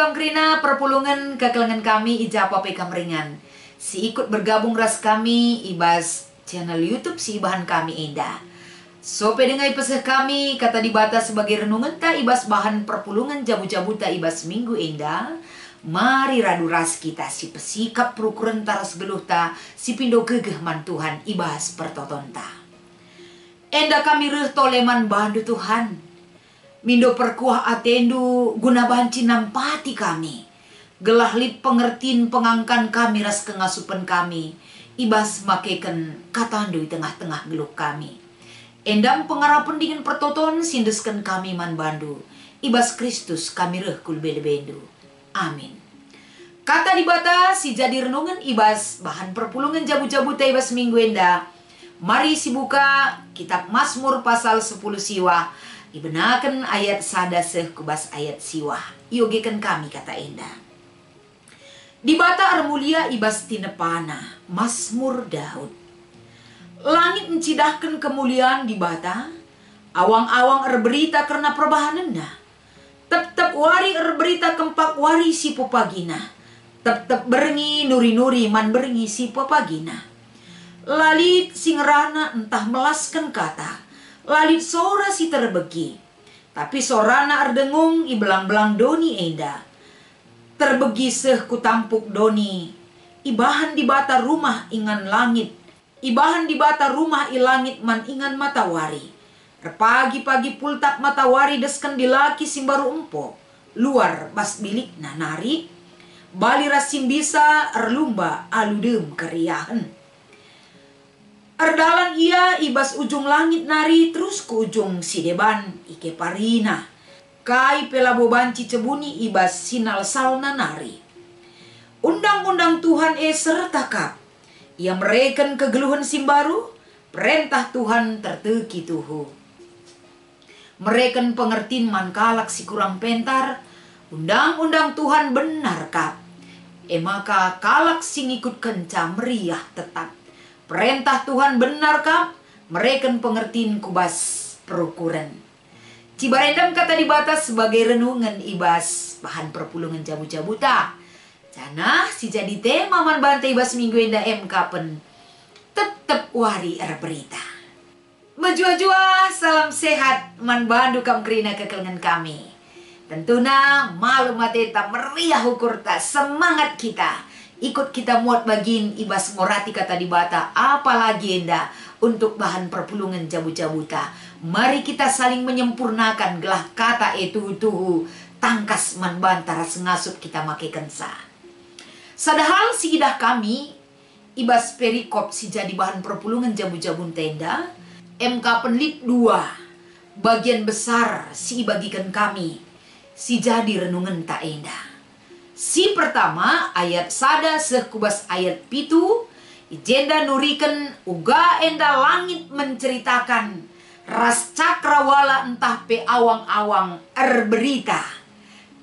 kam kerina perpulungan kekelengan kami ijapa pe kamringan. Si ikut bergabung ras kami ibas channel YouTube si bahan kami indah. So pedengai peseh kami kata dibata sebagai renungan ta ibas bahan perpulungan jabu-jabu ta ibas minggu indah. Mari radu ras kita si pesikap perukuran taras geluh ta si pindo gegeh man Tuhan ibas pertoton ta. Enda kami reh toleman bandu Tuhan. Mindo perkuah atendu guna bahan cinampati kami. Gelah lip pengertin pengangkan kami ras kengasupan kami. Ibas makeken katandu di tengah-tengah geluk kami. Endam pengarapan dingin pertoton sindeskan kami man bandu. Ibas Kristus kami reh kulbele-bendu. Amin. Kata dibata si jadi renungan ibas bahan perpulungan jabu-jabu ta ibas minggu enda. Mari si buka kitab Mazmur pasal 10 siwa. Ibenakan ayat sada seh kubas ayat siwa. Iogekan kami kata enda. Dibata armulia ibas tinepana. Mazmur Daud. Langit mencidahkan kemuliaan dibata. Awang-awang erberita karena perbahanenda. Tep-tep wari erberita kempak wari si popagina. Tep-tep berengi nuri-nuri man berengi si popagina. Lalit singerana entah melaskan kata. Lalit sora si terbegi. Tapi sorana ardengung ibelang-belang doni enda. Terbegi seh kutampuk doni. Ibahan di bata rumah ingan langit. Ibahan di bata rumah ilangit man ingan matawari. Repagi-pagi pultak matawari desken dilaki simbaru empo. Luar bas bilik nanari. Bali rasim bisa erlumba aludem keriahan. Erdalan ia ibas ujung langit nari terus ke ujung sideban ike parina. Kai pelabo banci cebuni ibas sinal salna nari. Undang-undang Tuhan serta kap. Ia mereken kegeluhan simbaru. Perintah Tuhan terteki tuhu. Mereken pengertin man kalak si kurang pentar. Undang-undang Tuhan benar kap. Maka kalak sing ikut kenca meriah tetap. Perintah Tuhan benar kap, mereken pengertiin kubas perukuran. Cibarendam kata dibatas sebagai renungan ibas bahan perpulungan jabu-jabu ta. Jana si jadi tema man bantai ibas minggu enda kapen. Tetep wari berita. Bejua-jua salam sehat man bandu kam kerina kekelengan kami. Tentuna malu mateta meriah ukur ta semangat kita. Ikut kita muat bagin ibas morati kata dibata apalagi enda untuk bahan perpulungan jabu-jabu ta. Mari kita saling menyempurnakan gelah kata tuhu tangkas man bantara sengasup kita make kensa. Sadahal si idah kami ibas perikop si jadi bahan perpulungan jabu-jabu tenda penlip 2 bagian besar si bagikan kami si jadi renungan tak enda. Si pertama ayat sada sekubas ayat pitu. Ijenda nuriken uga enda langit menceritakan. Ras cakrawala entah pe awang-awang berita.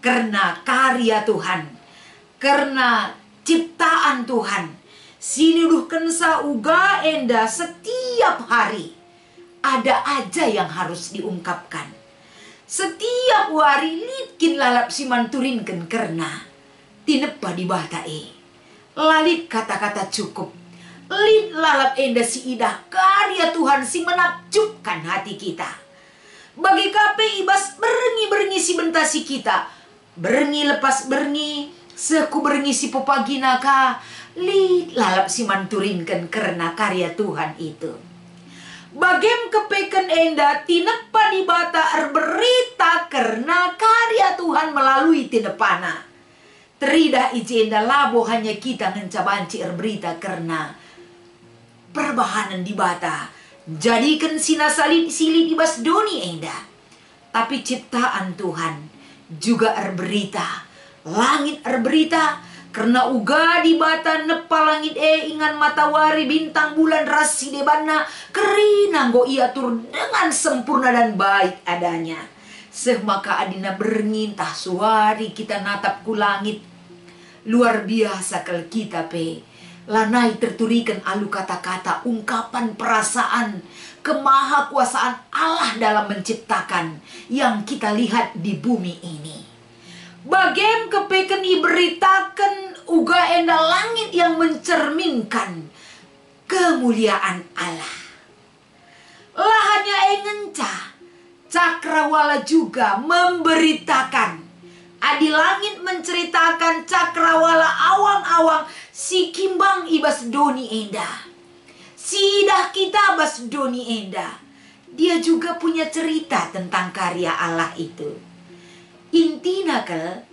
Karena karya Tuhan. Karena ciptaan Tuhan. Siniduh kensa uga enda setiap hari. Ada aja yang harus diungkapkan. Setiap hari litkin lalap si manturinken karena. Tinepa di bata lalit kata-kata cukup. Lit lalap enda si idah karya Tuhan si menakjubkan hati kita. Bagi kape ibas berengi-berengi si bentasi kita. Berengi lepas berengi. Seku berengi si popagina ka. Lit lalap si manturinkan karena karya Tuhan itu. Bagem kepeken enda tinepa di bata berita karena karya Tuhan melalui tinepana. Terida ijenda labo hanya kita ngencabanci berita karena perbahanan di bata. Jadikan sinasalin silit ibas doni enda. Tapi ciptaan Tuhan juga berita. Langit berita karena uga di bata nepa langit ingan matawari bintang bulan rasi debana kerina go ia tur dengan sempurna dan baik adanya. Semaka adina berngintah suari kita natap ku langit. Luar biasa kalau kita pe. Lanai terturikan alu kata-kata ungkapan perasaan kemahakuasaan Allah dalam menciptakan yang kita lihat di bumi ini. Bagem kepeken iberitakan uga enda langit yang mencerminkan kemuliaan Allah. Lahanya engenca cakrawala juga memberitakan. Adi langit menceritakan cakrawala awang-awang si kimbang ibas doni enda. Sidah kita bas doni enda. Dia juga punya cerita tentang karya Allah itu. Intinya ke,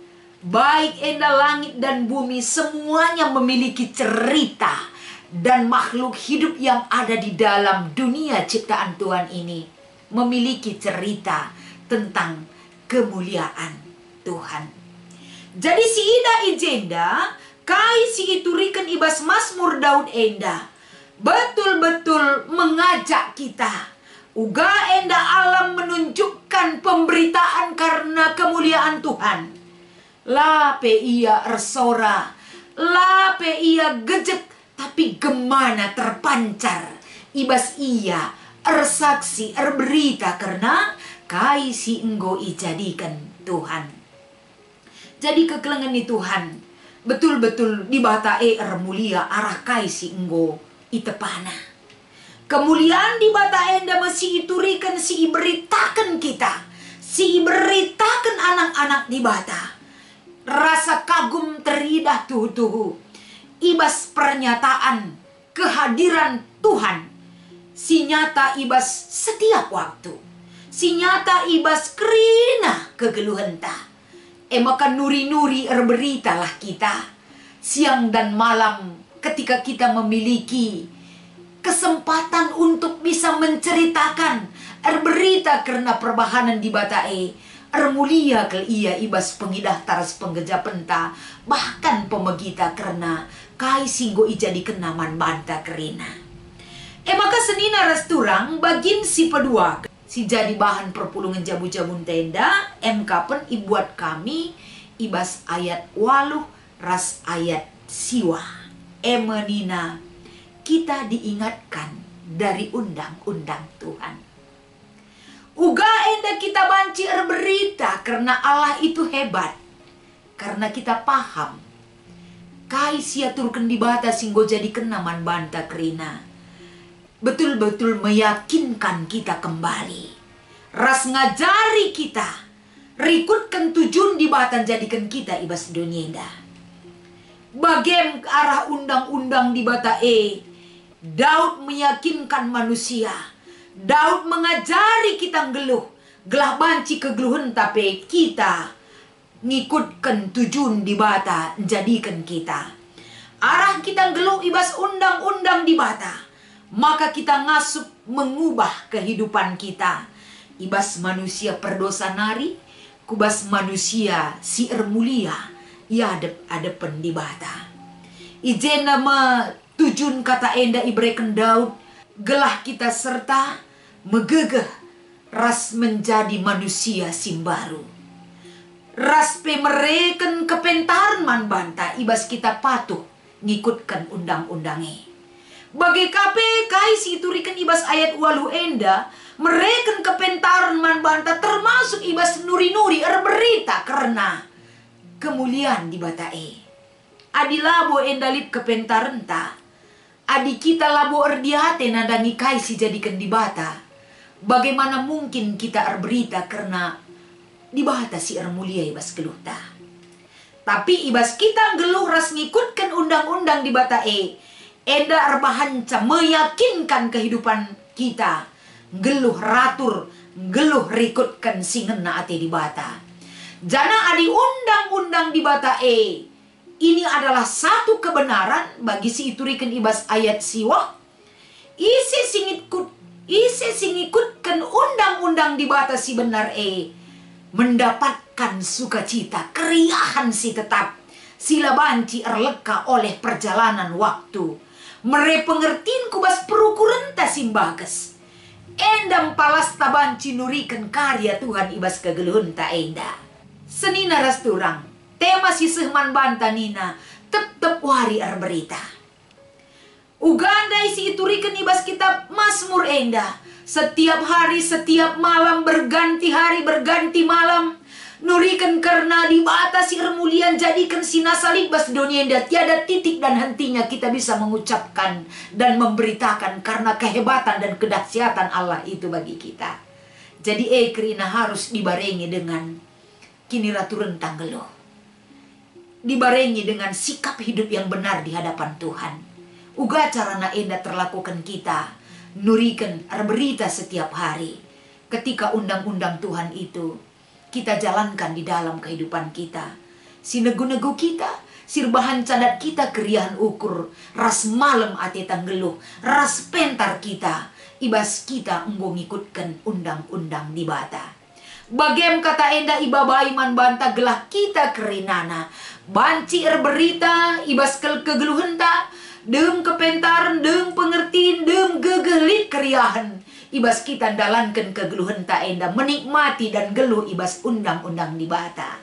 baik enda langit dan bumi semuanya memiliki cerita. Dan makhluk hidup yang ada di dalam dunia ciptaan Tuhan ini memiliki cerita tentang kemuliaan Tuhan. Jadi si ida ijenda kai si iturikan ibas Mazmur Daud enda betul-betul mengajak kita uga enda alam menunjukkan pemberitaan karena kemuliaan Tuhan. La pe ia ersora, la pe ia gejek, tapi gemana terpancar ibas ia ersaksi erberita karena kai si enggo ijadikan Tuhan. Jadi kekelengan ni Tuhan betul-betul dibatae mulia arah kai si enggo itepana. Kemuliaan dibatae enda masih iturikan si iberitakan kita, si iberitakan anak-anak dibata. Rasa kagum teridah tuhu-tuhu ibas pernyataan kehadiran Tuhan. Si nyata ibas setiap waktu. Si nyata ibas kerina kegeluhenta. Maka nuri-nuri erberitalah kita. Siang dan malam ketika kita memiliki kesempatan untuk bisa menceritakan erberita karena perbahanan di batae. Ermulia ke ia ibas pengidah taras penggeja penta. Bahkan pemegita karena kai singgo ijadi kenaman banta kerina. Maka senina resturang bagin si pedua. Si jadi bahan perpulungan jabu-jabun tenda. Kapen ibuat kami ibas ayat waluh ras ayat siwa. Emenina kita diingatkan dari undang-undang Tuhan. Uga enda kita banci berita karena Allah itu hebat. Karena kita paham. Kai sia turken di bata singgo jadi kenaman banta kerina. Betul-betul meyakinkan kita kembali. Ras ngajari kita. Rikutkan tujuan di bata jadikan kita ibas dunia indah. Bagem arah undang-undang di bata Daud meyakinkan manusia. Daud mengajari kita ngeluh. Gelah banci kegeluhan tapi kita ngikutkan tujuan di bata jadikan kita. Arah kita ngeluh ibas undang-undang di bata. Maka kita ngasup mengubah kehidupan kita. Ibas manusia perdosa nari. Kubas manusia si ermulia. Ya adepan di bata. Ijen nama tujuan kata enda ibreken Daud. Gelah kita serta megegeh ras menjadi manusia simbaru. Ras pemereken kepentaran man banta ibas kita patuh ngikutkan undang-undangnya. Bagi kape kai si iturikan ibas ayat walu enda mereken kepentaran man banta termasuk ibas nuri-nuri berita karena kemuliaan di batae. Adilabo endalip kepentaran ta. Adi kita labo erdiate nadangi kai si jadikan di bata. Bagaimana mungkin kita berita karena di bata si ermulia ibas geluhta. Tapi ibas kita geluh ras ngikutkan undang-undang di bata enda erbahanca meyakinkan kehidupan kita. Geluh ratur, geluh rikutkan singena ate di bata. Jana adi undang-undang di bata ini adalah satu kebenaran bagi si iturikan ibas ayat siwa. Isi singikutkan undang-undang di batas si benar mendapatkan sukacita, keriahan si tetap. Sila banci erleka oleh perjalanan waktu. Mere pengertiin kubas perukuran ta simbages. Endam palas tabanci nurikan karya Tuhan ibas kegeluhun ta enda. Senina rasturang. Tema si sehman banta nina tetep wari berita. Ugandai si iturikan ibas kitab Mazmur enda. Setiap hari, setiap malam, berganti hari, berganti malam. Nurikan karena dibatasi remulian jadikan sinasalib bas dunia enda tiada titik dan hentinya kita bisa mengucapkan dan memberitakan karena kehebatan dan kedahsyatan Allah itu bagi kita. Jadi kerina harus dibarengi dengan kini ratu rentang geluh. Dibarengi dengan sikap hidup yang benar di hadapan Tuhan. Uga carana enda terlakukan kita nurikan berita setiap hari. Ketika undang-undang Tuhan itu kita jalankan di dalam kehidupan kita. Si negu-negu kita, sirbahan cadat kita keriahan ukur, ras malam ate tanggeluh, ras pentar kita, ibas kita enggo ngikutkan undang-undang di bata. Bagem kata enda ibabai man banta gelah kita kerinana, banci berita, ibas kegeluhenta, dem kepentar, dem pengertiin, dem gegelit keriahan. Ibas kita dalankan kegeluhan tak enda menikmati dan geluh ibas undang-undang di bata.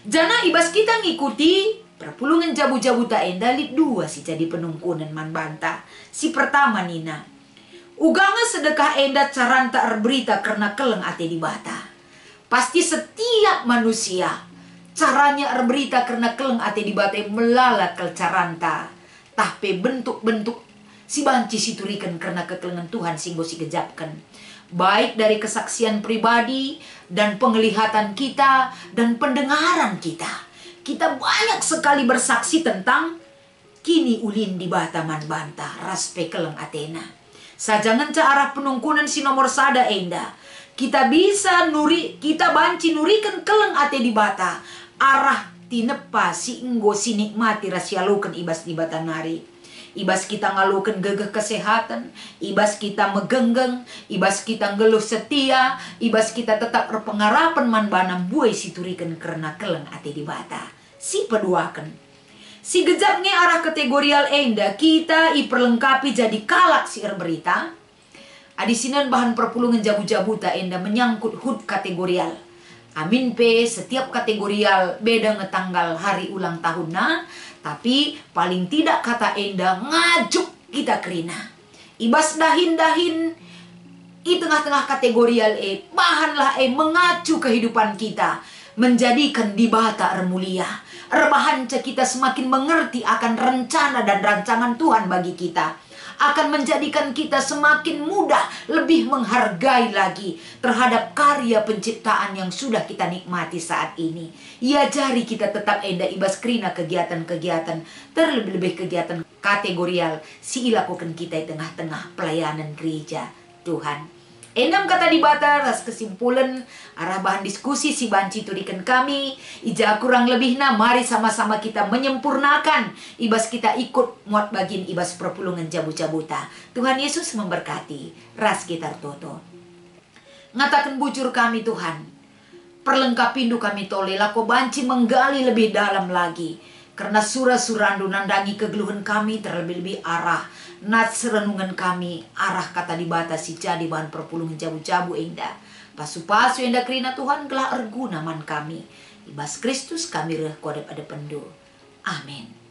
Jana ibas kita ngikuti perpulungan jabu-jabu tak enda lip dua si jadi penungkunan man banta. Si pertama nina. Uganga sedekah enda caranta berita karena keleng ate di bata. Pasti setiap manusia caranya berita karena keleng ate di bata melalat kel caranta. Tapi bentuk-bentuk si banci siturikan karena kekelengan Tuhan singgo si gejapkan. Baik dari kesaksian pribadi dan penglihatan kita dan pendengaran kita. Kita banyak sekali bersaksi tentang kini ulin di bataman bantah raspe keleng Athena. Sajangan ca arah penungkunan si nomor sada enda. Kita bisa kita banci nurikan keleng ate di bata. Arah tinepa si enggo si nikmati rasialukan ibas di bata nari. Ibas kita ngalukan gegeh kesehatan, ibas kita megenggeng, ibas kita ngeluh setia, ibas kita tetap berpengarapan man banam buai siturikan karena keleng ate di bata. Si peduakan. Si gejapnya arah kategorial enda kita iperlengkapi jadi kalak si berita. Adisinan bahan perpulungan jabu-jabuta enda menyangkut hud kategorial. Amin pe setiap kategorial beda ngetanggal hari ulang tahunna. Tapi paling tidak kata enda ngajuk kita kerina. Ibas dahin-dahin i tengah-tengah kategorial bahanlah mengacu kehidupan kita. Menjadikan di bata mulia. Rebahan kita semakin mengerti akan rencana dan rancangan Tuhan bagi kita. Akan menjadikan kita semakin mudah lebih menghargai lagi terhadap karya penciptaan yang sudah kita nikmati saat ini. Ya jari kita tetap enda ibas kerina kegiatan-kegiatan terlebih-lebih kegiatan kategorial si ilakukan kita di tengah-tengah pelayanan gereja Tuhan. Endam kata di bata ras kesimpulan arah bahan diskusi si banci turikan kami ija kurang lebihna mari sama-sama kita menyempurnakan ibas kita ikut muat bagin ibas perpulungan jabu-jabuta. Tuhan Yesus memberkati ras kita toto. Ngatakan bujur kami Tuhan, perlengkapindu kami tole lako banci menggali lebih dalam lagi karena surah-surandu nandangi kegeluhan kami terlebih-lebih arah nats renungan kami arah kata dibatasi jadi bahan perpulungan jabu-jabu enda pasu-pasu enda kerina Tuhan gelah erguna man kami ibas Kristus kami reh kodep ada pendu. Amin.